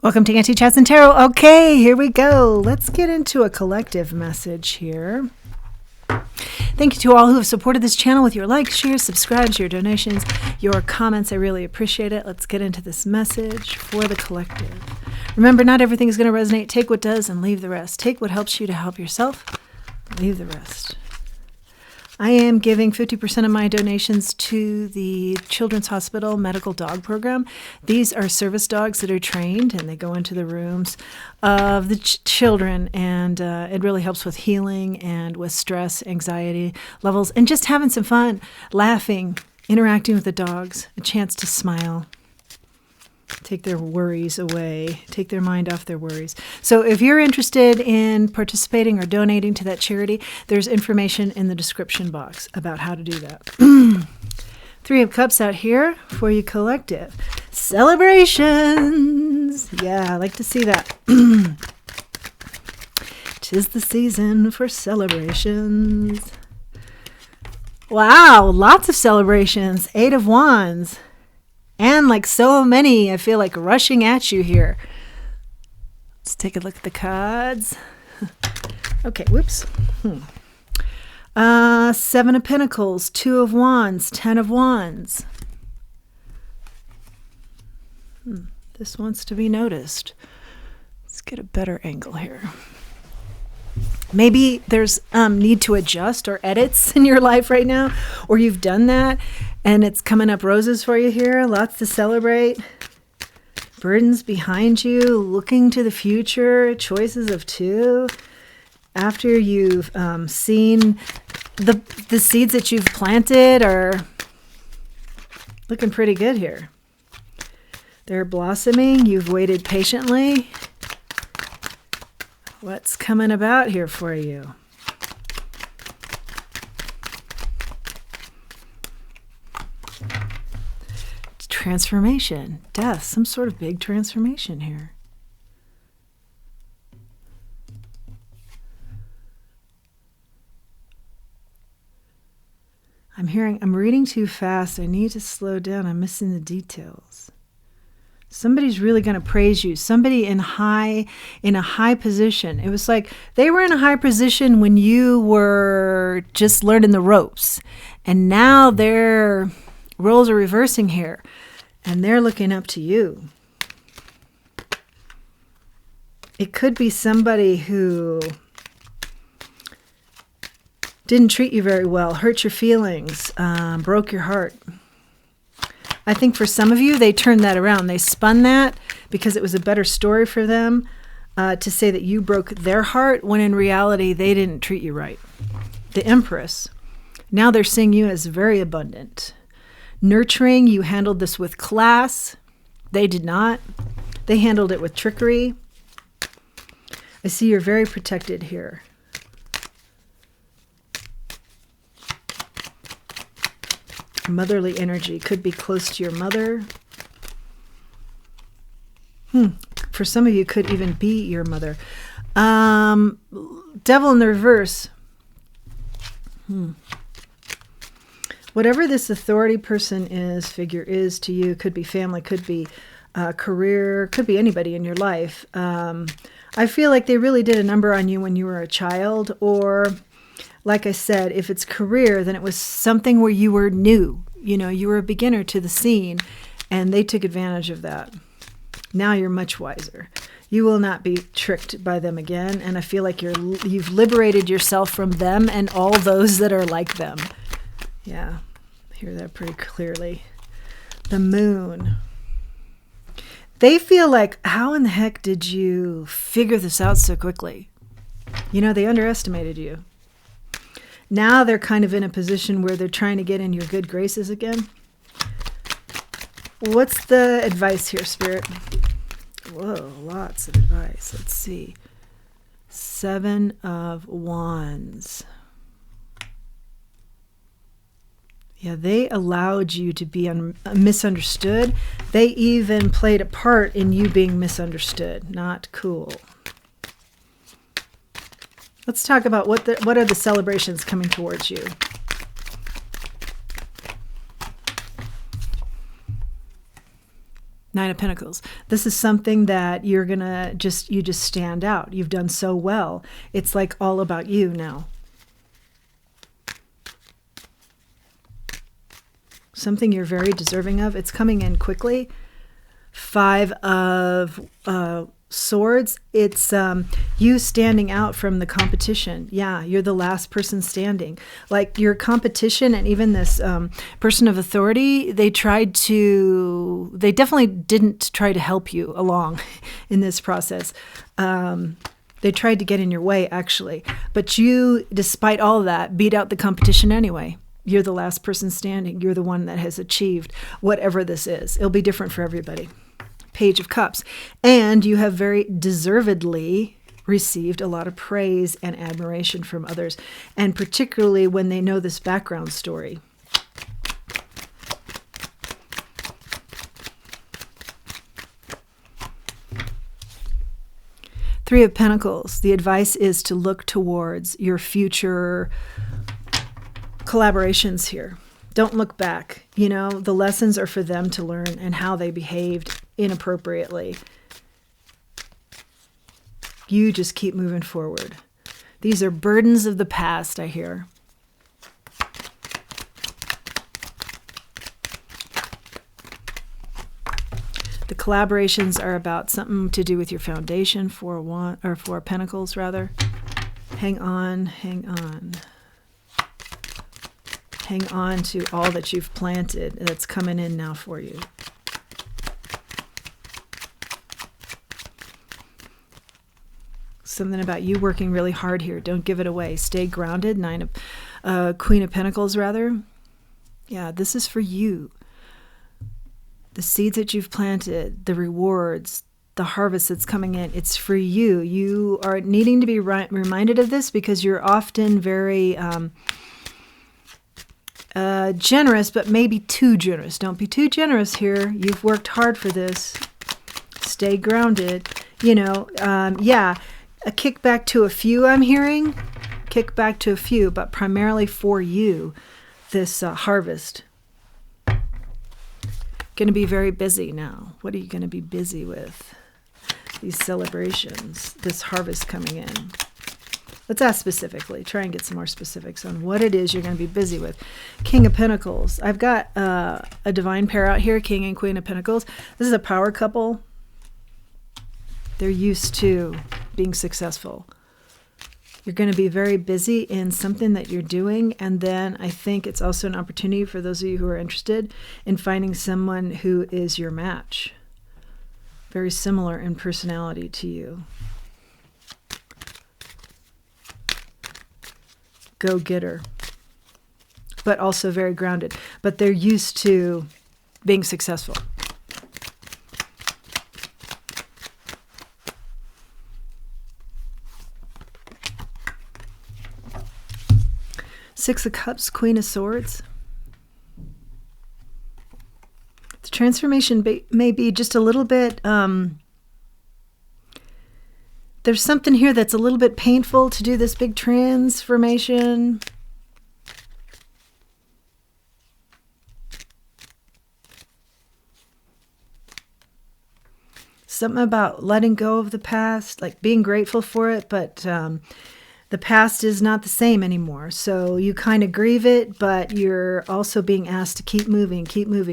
Welcome to Auntie Chats and Tarot. Okay, here we go. Let's get into a collective message here. Thank you to all who have supported this channel with your likes, shares, subscribes, your donations, your comments. I really appreciate it. Let's get into this message for the collective. Remember, not everything is going to resonate. Take what does and leave the rest. Take what helps you to help yourself. Leave the rest. I am giving 50% of my donations to the Children's Hospital Medical Dog Program. These are service dogs that are trained, and they go into the rooms of the children, and it really helps with healing and with stress, anxiety levels, and just having some fun, laughing, interacting with the dogs, a chance to smile. Take their worries away, take their mind off their worries. So if you're interested in participating or donating to that charity, there's information in the description box about how to do that. Three of Cups out here for you collective. Celebrations. Yeah, I like to see that. 'Tis the season for celebrations. Wow, lots of celebrations. 8 of Wands. And like so many, I feel like rushing at you here. Let's take a look at the cards. Okay, whoops. 7 of Pentacles, 2 of Wands, 10 of Wands. This wants to be noticed. Let's get a better angle here. Maybe there's need to adjust or edits in your life right now, or you've done that. And it's coming up roses for you here. Lots to celebrate. Burdens behind you. Looking to the future. Choices of 2. After you've seen the seeds that you've planted are looking pretty good here. They're blossoming. You've waited patiently. What's coming about here for you? Transformation, death, some sort of big transformation here. I'm reading too fast. I need to slow down. I'm missing the details. Somebody's really going to praise you. Somebody in a high position. It was like they were in a high position when you were just learning the ropes. And now their roles are reversing here. And they're looking up to you. It could be somebody who didn't treat you very well, hurt your feelings, broke your heart. I think for some of you, they turned that around. They spun that because it was a better story for them to say that you broke their heart, when in reality, they didn't treat you right. The Empress. Now they're seeing you as very abundant. Nurturing, you handled this with class. They did not. They handled it with trickery. I see you're very protected here. Motherly energy could be close to your mother. For some of you, could even be your mother. Devil in the reverse. Whatever this authority person is, figure is to you, could be family, could be career, could be anybody in your life. I feel like they really did a number on you when you were a child, or like I said, if it's career, then it was something where you were new. You know, you were a beginner to the scene, and they took advantage of that. Now you're much wiser. You will not be tricked by them again, and I feel like you've liberated yourself from them and all those that are like them. Yeah, I hear that pretty clearly. The Moon. They feel like, how in the heck did you figure this out so quickly? You know, they underestimated you. Now they're kind of in a position where they're trying to get in your good graces again. What's the advice here, Spirit? Whoa, lots of advice. Let's see. 7 of Wands. Yeah, they allowed you to be misunderstood. They even played a part in you being misunderstood. Not cool. Let's talk about what are the celebrations coming towards you. Nine of Pentacles. This is something that you're going to you just stand out. You've done so well. It's like all about you now. Something you're very deserving of. It's coming in quickly. Five of Swords. It's you standing out from the competition. Yeah, you're the last person standing. Like your competition and even this person of authority, they definitely didn't try to help you along in this process. They tried to get in your way, actually. But you, despite all of that, beat out the competition anyway. You're the last person standing. You're the one that has achieved whatever this is. It'll be different for everybody. Page of Cups. And you have very deservedly received a lot of praise and admiration from others, and particularly when they know this background story. Three of Pentacles. The advice is to look towards your future collaborations here. Don't look back. You know, the lessons are for them to learn and how they behaved inappropriately. You just keep moving forward. These are burdens of the past, I hear. The collaborations are about something to do with your foundation, Four Pentacles rather. Hang on, hang on. Hang on to all that you've planted that's coming in now for you. Something about you working really hard here. Don't give it away. Stay grounded. Queen of Pentacles, rather. Yeah, this is for you. The seeds that you've planted, the rewards, the harvest that's coming in, it's for you. You are needing to be reminded of this because you're often very generous, but maybe too generous. Don't be too generous here. You've worked hard for this. Stay grounded. You know, yeah. A kickback to a few, I'm hearing. Kickback to a few, but primarily for you, this harvest. Going to be very busy now. What are you going to be busy with? These celebrations, this harvest coming in. Let's ask specifically. Try and get some more specifics on what it is you're going to be busy with. King of Pentacles. I've got a divine pair out here, King and Queen of Pentacles. This is a power couple. They're used to being successful. You're going to be very busy in something that you're doing, and then I think it's also an opportunity for those of you who are interested in finding someone who is your match. Very similar in personality to you. Go-getter. But also very grounded. But they're used to being successful. Six of Cups, Queen of Swords. The transformation may be just a little bit, there's something here that's a little bit painful to do this big transformation. Something about letting go of the past, like being grateful for it, but the past is not the same anymore. So you kind of grieve it, but you're also being asked to keep moving,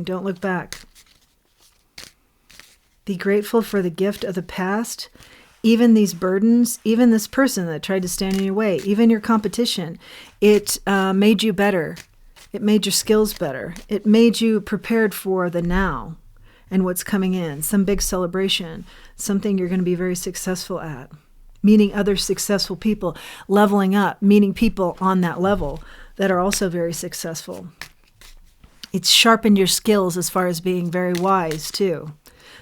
don't look back. Be grateful for the gift of the past, even these burdens, even this person that tried to stand in your way, even your competition. It made you better. It made your skills better. It made you prepared for the now and what's coming in. Some big celebration, something you're going to be very successful at. Meeting other successful people, leveling up, meeting people on that level that are also very successful. It's sharpened your skills as far as being very wise too.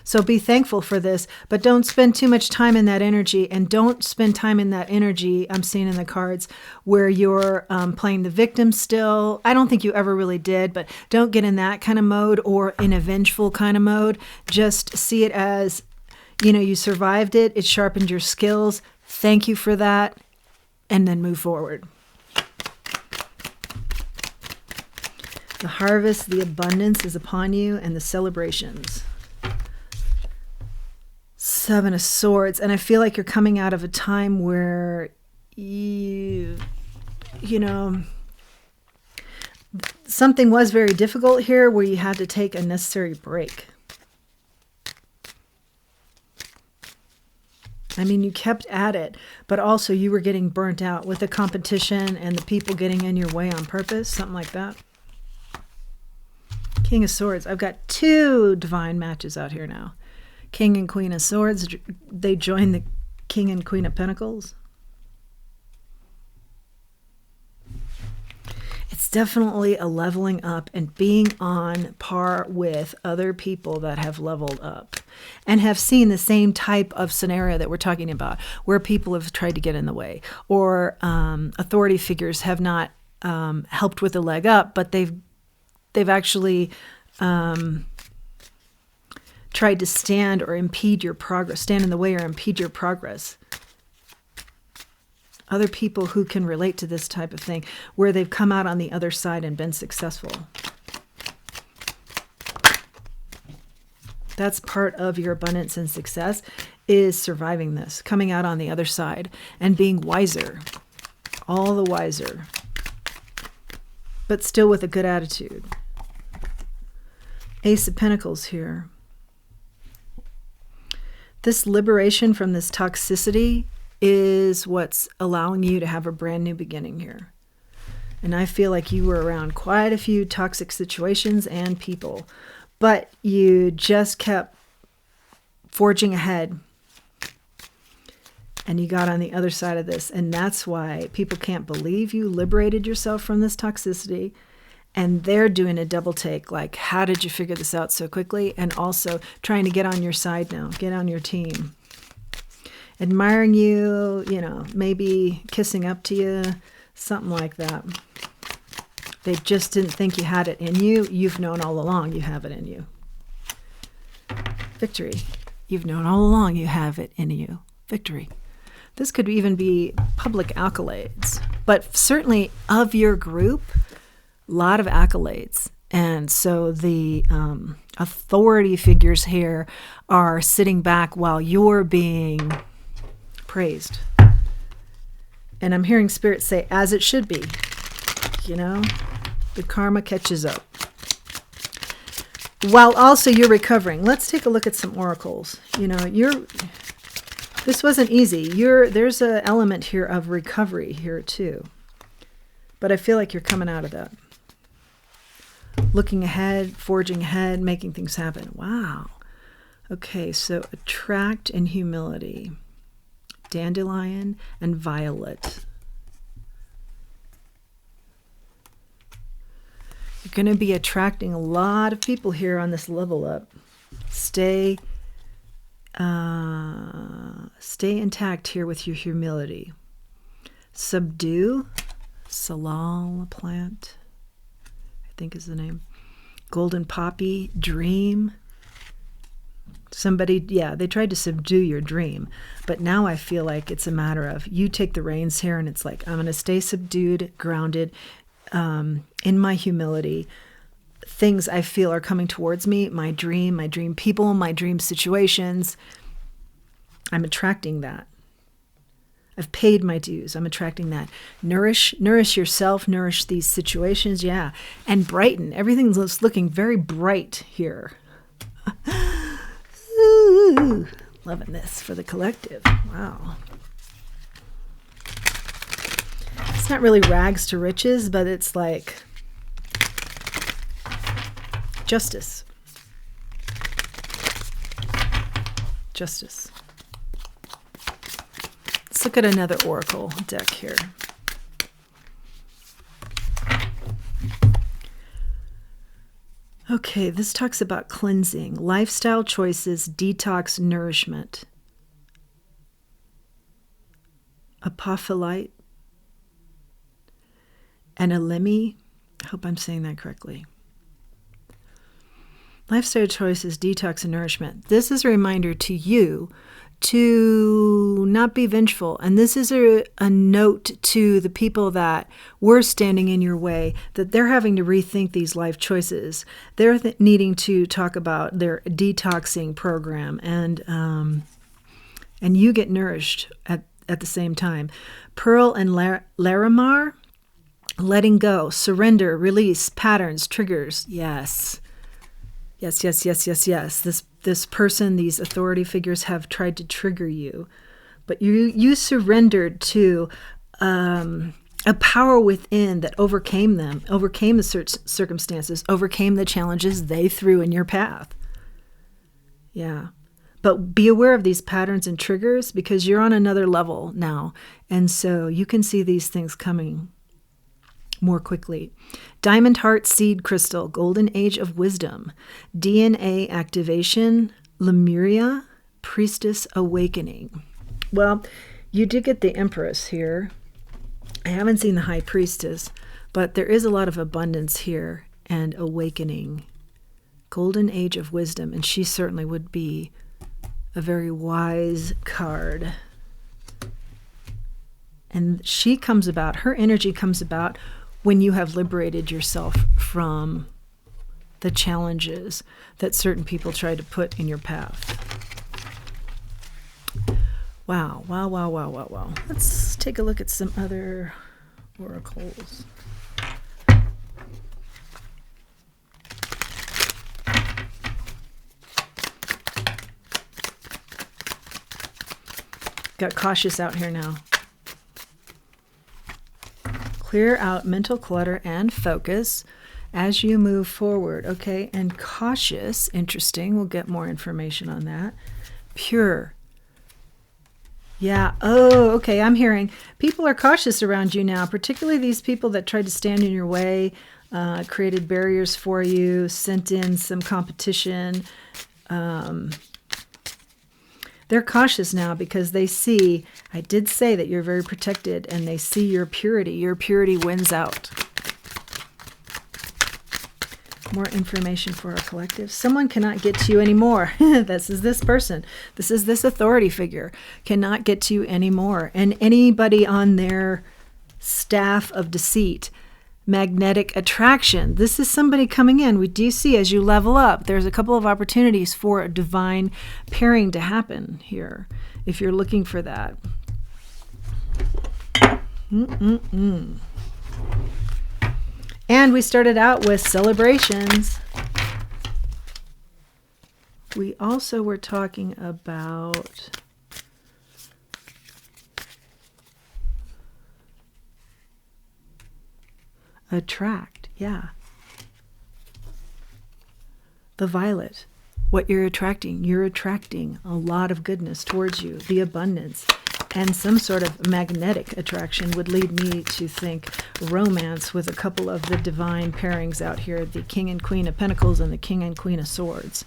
So be thankful for this, but don't spend too much time in that energy, and don't spend time in that energy, I'm seeing in the cards, where you're playing the victim still. I don't think you ever really did, but don't get in that kind of mode or in a vengeful kind of mode. Just see it as, you know, you survived it. It sharpened your skills. Thank you for that. And then move forward. The harvest, the abundance is upon you, and the celebrations. Seven of Swords. And I feel like you're coming out of a time where you know, something was very difficult here where you had to take a necessary break. I mean, you kept at it, but also you were getting burnt out with the competition and the people getting in your way on purpose, something like that. King of Swords. I've got two divine matches out here now. King and Queen of Swords. They join the King and Queen of Pentacles. It's definitely a leveling up and being on par with other people that have leveled up and have seen the same type of scenario that we're talking about, where people have tried to get in the way, or authority figures have not helped with a leg up, but they've actually tried to stand or impede your progress, stand in the way or impede your progress. Other people who can relate to this type of thing, where they've come out on the other side and been successful. That's part of your abundance and success, is surviving this, coming out on the other side and being wiser, all the wiser, but still with a good attitude. Ace of Pentacles here. This liberation from this toxicity is what's allowing you to have a brand new beginning here. And I feel like you were around quite a few toxic situations and people, but you just kept forging ahead and you got on the other side of this. And that's why people can't believe you liberated yourself from this toxicity. And they're doing a double take, like, how did you figure this out so quickly? And also trying to get on your side now, get on your team. Admiring you, you know, maybe kissing up to you, something like that. They just didn't think you had it in you. You've known all along you have it in you. Victory. You've known all along you have it in you. Victory. This could even be public accolades, but certainly of your group, a lot of accolades. And so the authority figures here are sitting back while you're being praised. And I'm hearing Spirit say, as it should be. You know, the karma catches up. While also you're recovering. Let's take a look at some oracles. You know, this wasn't easy. There's an element here of recovery here too. But I feel like you're coming out of that. Looking ahead, forging ahead, making things happen. Wow. Okay, so attract and humility. Dandelion and violet. You're going to be attracting a lot of people here on this level up. Stay intact here with your humility. Subdue. Salal plant, I think is the name. Golden poppy. Dream. Somebody, yeah, they tried to subdue your dream. But now I feel like it's a matter of you take the reins here and it's like, I'm going to stay subdued, grounded, in my humility. Things I feel are coming towards me, my dream people, my dream situations. I'm attracting that. I've paid my dues. I'm attracting that. Nourish yourself, nourish these situations, yeah. And brighten. Everything's looking very bright here. Ooh, loving this for the collective. Wow. It's not really rags to riches, but it's like justice. Justice. Let's look at another oracle deck here. Okay, this talks about cleansing, lifestyle choices, detox, nourishment. Apophyllite and Elemi. I hope I'm saying that correctly. Lifestyle choices, detox, and nourishment. This is a reminder to you to not be vengeful. And this is a note to the people that were standing in your way, that they're having to rethink these life choices. They're needing to talk about their detoxing program and and you get nourished at the same time. Pearl and Larimar, letting go, surrender, release, patterns, triggers. Yes. Yes, yes, yes, yes, yes. This person, these authority figures have tried to trigger you, but you surrendered to a power within that overcame them, overcame the circumstances, overcame the challenges they threw in your path. Yeah. But be aware of these patterns and triggers because you're on another level now. And so you can see these things coming more quickly. Diamond Heart Seed Crystal, Golden Age of Wisdom, DNA Activation, Lemuria, Priestess Awakening. Well, you did get the Empress here. I haven't seen the High Priestess, but there is a lot of abundance here and awakening. Golden Age of Wisdom, and she certainly would be a very wise card. And she comes about, her energy comes about when you have liberated yourself from the challenges that certain people try to put in your path. Wow, wow, wow, wow, wow, wow. Let's take a look at some other oracles. Got cautious out here now. Clear out mental clutter and focus as you move forward. Okay, and cautious, interesting. We'll get more information on that. Pure. Yeah. Oh, okay. I'm hearing people are cautious around you now, particularly these people that tried to stand in your way, created barriers for you, sent in some competition. They're cautious now because they see, I did say that you're very protected, and they see your purity. Your purity wins out. More information for our collective. Someone cannot get to you anymore. This is this person. This is this authority figure. Cannot get to you anymore. And anybody on their staff of deceit, magnetic attraction. This is somebody coming in. We do see as you level up, there's a couple of opportunities for a divine pairing to happen here, if you're looking for that. And we started out with celebrations. We also were talking about attract, yeah. The violet, what you're attracting a lot of goodness towards you, the abundance, and some sort of magnetic attraction would lead me to think romance with a couple of the divine pairings out here, the King and Queen of Pentacles and the King and Queen of Swords.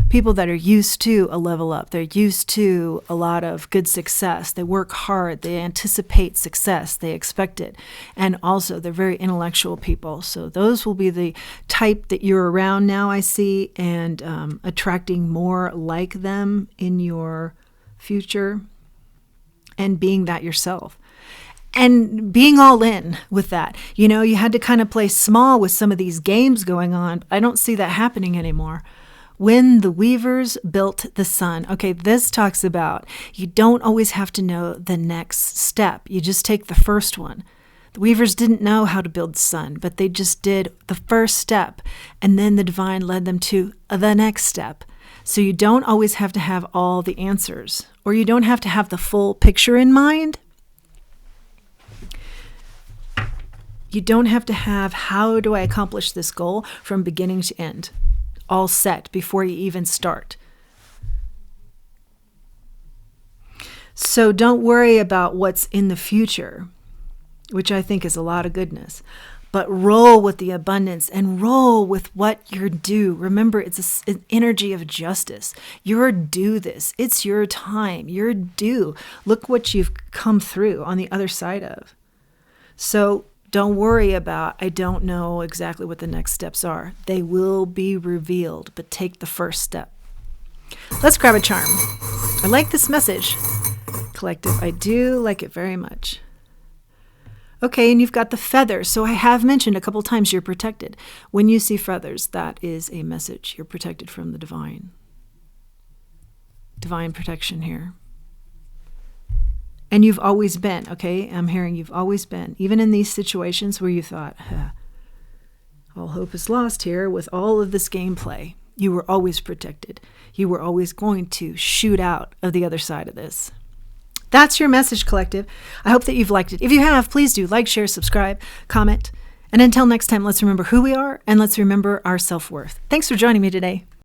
People that are used to a level up. They're used to a lot of good success. They work hard. They anticipate success. They expect it. And also, they're very intellectual people. So those will be the type that you're around now, I see, and attracting more like them in your future and being that yourself. And being all in with that. You know, you had to kind of play small with some of these games going on. I don't see that happening anymore. When the weavers built the sun. Okay, this talks about you don't always have to know the next step. You just take the first one. The weavers didn't know how to build the sun, but they just did the first step, and then the divine led them to the next step. So you don't always have to have all the answers, or you don't have to have the full picture in mind. You don't have to have, how do I accomplish this goal from beginning to end? All set before you even start. So don't worry about what's in the future, which I think is a lot of goodness, but roll with the abundance and roll with what you're due. Remember, it's an energy of justice. You're due this. It's your time. You're due. Look what you've come through on the other side of. So don't worry about, I don't know exactly what the next steps are. They will be revealed, but take the first step. Let's grab a charm. I like this message, collective. I do like it very much. Okay, and you've got the feathers. So I have mentioned a couple times you're protected. When you see feathers, that is a message. You're protected from the divine. Divine protection here. And you've always been, okay? I'm hearing you've always been, even in these situations where you thought, all hope is lost here with all of this gameplay. You were always protected. You were always going to shoot out of the other side of this. That's your message, collective. I hope that you've liked it. If you have, please do like, share, subscribe, comment. And until next time, let's remember who we are and let's remember our self-worth. Thanks for joining me today.